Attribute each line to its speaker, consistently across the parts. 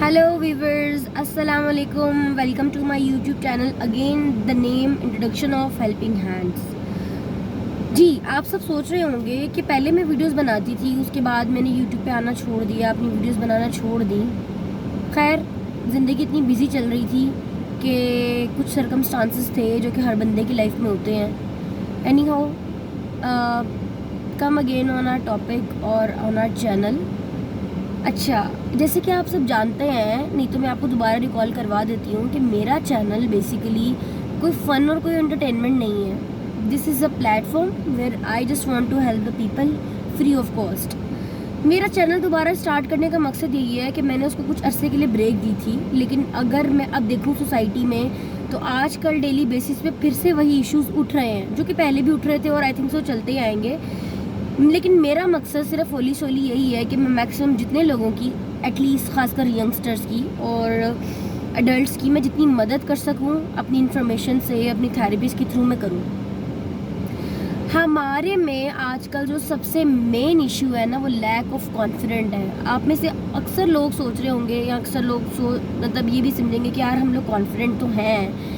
Speaker 1: Hello viewers, Assalamu alaikum. Welcome to my YouTube channel. Again the name introduction of Helping Hands. जी आप सब सोच रहे होंगे कि पहले मैं वीडियोस बनाती थी, उसके बाद मैंने YouTube पे आना छोड़ दिया, अपनी वीडियोस बनाना छोड़ दी। खैर ज़िंदगी इतनी बिजी चल रही थी कि कुछ सर्कमस्टांसेस थे जो कि हर बंदे की लाइफ में होते हैं। Anyhow come again on our topic और ऑन आवर चैनल। अच्छा, जैसे कि आप सब जानते हैं, नहीं तो मैं आपको दोबारा रिकॉल करवा देती हूँ कि मेरा चैनल बेसिकली कोई फ़न और कोई एंटरटेनमेंट नहीं है। This is a platform where I just want to help the people free of cost. मेरा चैनल दोबारा स्टार्ट करने का मकसद यही है कि मैंने उसको कुछ अरसे के लिए ब्रेक दी थी, लेकिन अगर मैं अब देखूँ सोसाइटी में तो आजकल डेली बेसिस पे फिर से वही इश्यूज़ उठ रहे हैं जो कि पहले भी उठ रहे थे और आई थिंक सो चलते ही आएंगे। लेकिन मेरा मकसद सिर्फ होली सोली यही है कि मैं मैक्सिमम जितने लोगों की, एटलीस्ट खासकर यंगस्टर्स की और एडल्ट्स की, मैं जितनी मदद कर सकूं अपनी इन्फॉर्मेशन से, अपनी थेरेपीज़ के थ्रू मैं करूं। हमारे में आजकल जो सबसे मेन इशू है ना, वो लैक ऑफ कॉन्फिडेंट है। आप में से अक्सर लोग सोच रहे होंगे या अक्सर लोग मतलब ये भी समझेंगे कि यार हम लोग कॉन्फिडेंट तो हैं,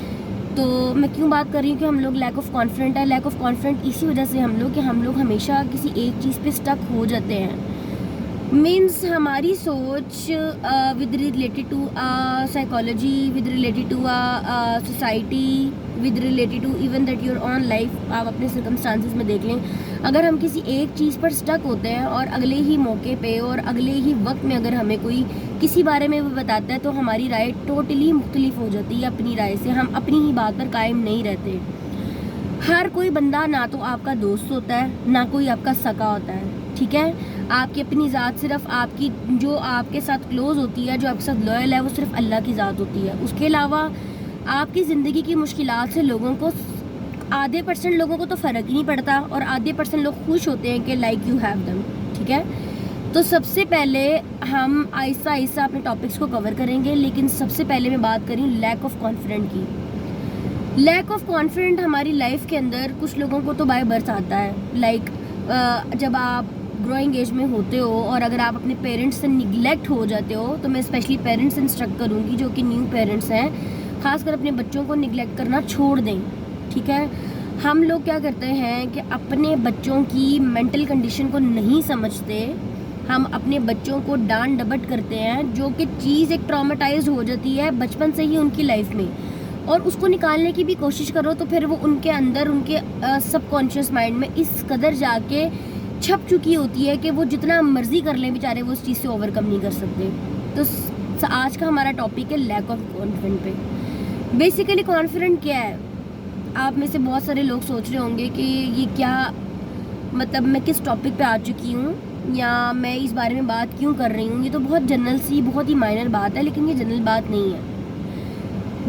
Speaker 1: तो मैं क्यों बात कर रही हूँ कि हम लोग लैक ऑफ कॉन्फिडेंट है। लैक ऑफ कॉन्फिडेंट इसी वजह से हम लोग हमेशा किसी एक चीज़ पे स्टक हो जाते हैं। मीन्स हमारी सोच with related to psychology, with related to society, with related to even that your own life, आप अपने सर्कमस्टांसेस में देख लें। अगर हम किसी एक चीज़ पर स्टक होते हैं और अगले ही मौके पे और अगले ही वक्त में अगर हमें कोई किसी बारे में वो बताता है तो हमारी राय टोटली मुख्तलिफ हो जाती है अपनी राय से। हम अपनी ही बात पर कायम नहीं रहते। हर कोई बंदा ना तो आपका दोस्त होता है, ना कोई आपका सगा होता है, ठीक है। आपकी अपनी ज़ात सिर्फ आपकी, जो आपके साथ क्लोज़ होती है, जो आपके साथ लॉयल है, वो सिर्फ अल्लाह की ज़ात होती है। उसके अलावा आपकी ज़िंदगी की मुश्किलात से लोगों को, आधे % लोगों को तो फ़र्क ही नहीं पड़ता और आधे % लोग खुश होते हैं कि लाइक यू हैव देम, ठीक है। तो सबसे पहले हम आहिस्ता आहिस्ता अपने टॉपिक्स को कवर करेंगे, लेकिन सबसे पहले मैं बात करी लैक ऑफ कॉन्फिडेंट की। लैक ऑफ कॉन्फिडेंट हमारी लाइफ के अंदर कुछ लोगों को तो बाय बर्थ आता है। लाइक जब आप ग्रोइंग एज में होते हो और अगर आप अपने पेरेंट्स से निगलेक्ट हो जाते हो, तो मैं स्पेशली पेरेंट्स से इंस्ट्रक्ट करूँगी जो कि न्यू पेरेंट्स हैं, खासकर अपने बच्चों को निगलेक्ट करना छोड़ दें, ठीक है। हम लोग क्या करते हैं कि अपने बच्चों की मेंटल कंडीशन को नहीं समझते। हम अपने बच्चों को डांट डपट करते हैं, जो कि चीज़ एक ट्रॉमेटाइज्ड हो जाती है बचपन से ही उनकी लाइफ में, और उसको निकालने की भी कोशिश करो तो फिर वो उनके अंदर, उनके सबकॉन्शियस माइंड में इस कदर जाके छप चुकी होती है कि वो जितना मर्जी कर लें बेचारे, वो उस चीज़ से ओवरकम नहीं कर सकते। तो आज का हमारा टॉपिक है लैक ऑफ कॉन्फिडेंट पे। बेसिकली कॉन्फिडेंट क्या है? आप में से बहुत सारे लोग सोच रहे होंगे कि ये क्या, मतलब मैं किस टॉपिक पे आ चुकी हूँ या मैं इस बारे में बात क्यों कर रही हूँ। ये तो बहुत जनरल सी, बहुत ही माइनर बात है, लेकिन ये जनरल बात नहीं है।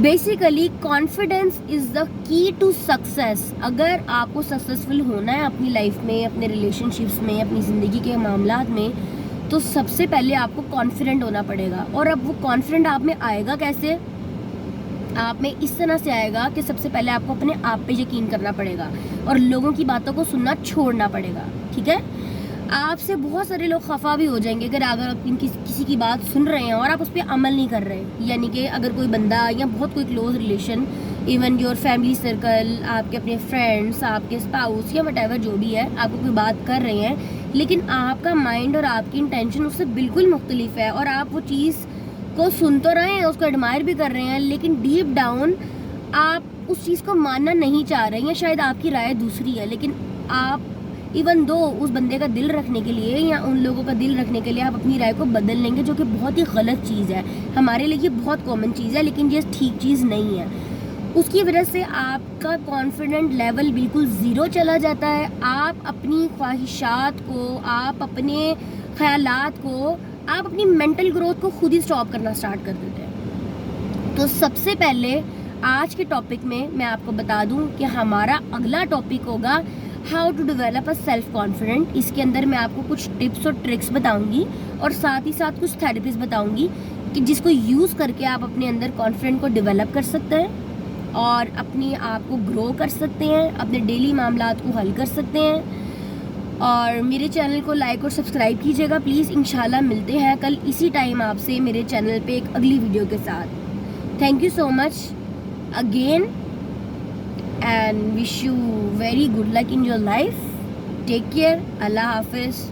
Speaker 1: Basically confidence is the key to success. अगर आपको सक्सेसफुल होना है अपनी लाइफ में, अपने रिलेशनशिप्स में, अपनी ज़िंदगी के मामलात में, तो सबसे पहले आपको कॉन्फिडेंट होना पड़ेगा। और अब वो कॉन्फिडेंट आप में आएगा कैसे? आप में इस तरह से आएगा कि सबसे पहले आपको अपने आप पे यकीन करना पड़ेगा और लोगों की बातों को सुनना छोड़ना पड़ेगा, ठीक है। आपसे बहुत सारे लोग खफा भी हो जाएंगे अगर आप किसी की बात सुन रहे हैं और आप उस पर अमल नहीं कर रहे। यानी कि अगर कोई बंदा या बहुत कोई close relation, even your family circle, आपके अपने फ्रेंड्स, आपके स्पाउस या वट एवर जो भी है, आपको कोई बात कर रहे हैं, लेकिन आपका माइंड और आपकी इंटेंशन उससे बिल्कुल मुख्तलिफ है और आप वो चीज़ को सुन तो रहे हैं, उसको एडमायर भी कर रहे हैं, लेकिन डीप डाउन आप उस चीज़ को मानना नहीं चाह रहे हैं, या शायद आपकी राय दूसरी है, लेकिन आप इवन दो उस बंदे का दिल रखने के लिए या उन लोगों का दिल रखने के लिए आप अपनी राय को बदल लेंगे, जो कि बहुत ही गलत चीज़ है। हमारे लिए ये बहुत कॉमन चीज़ है, लेकिन ये ठीक चीज़ नहीं है। उसकी वजह से आपका कॉन्फिडेंट लेवल बिल्कुल ज़ीरो चला जाता है। आप अपनी ख्वाहिशात को, आप अपने ख्यालात को, आप अपनी मेंटल ग्रोथ को खुद ही स्टॉप करना स्टार्ट कर देते हैं। तो सबसे पहले आज के टॉपिक में मैं आपको बता दूं कि हमारा अगला टॉपिक होगा how to develop a self confident. इसके अंदर मैं आपको कुछ टिप्स और ट्रिक्स बताऊंगी और साथ ही साथ कुछ थेरेपीज बताऊंगी कि जिसको यूज़ करके आप अपने अंदर कॉन्फिडेंट को डेवलप कर सकते हैं और अपने आप को ग्रो कर सकते हैं, अपने डेली मामलात को हल कर सकते हैं। اور میرے چینل کو لائک اور سبسکرائب کیجیے گا پلیز. انشاءاللہ ملتے ہیں کل اسی ٹائم آپ سے میرے چینل پہ ایک اگلی ویڈیو کے ساتھ. Thank you so much again and wish you very good luck in your life. Take care. اللہ حافظ.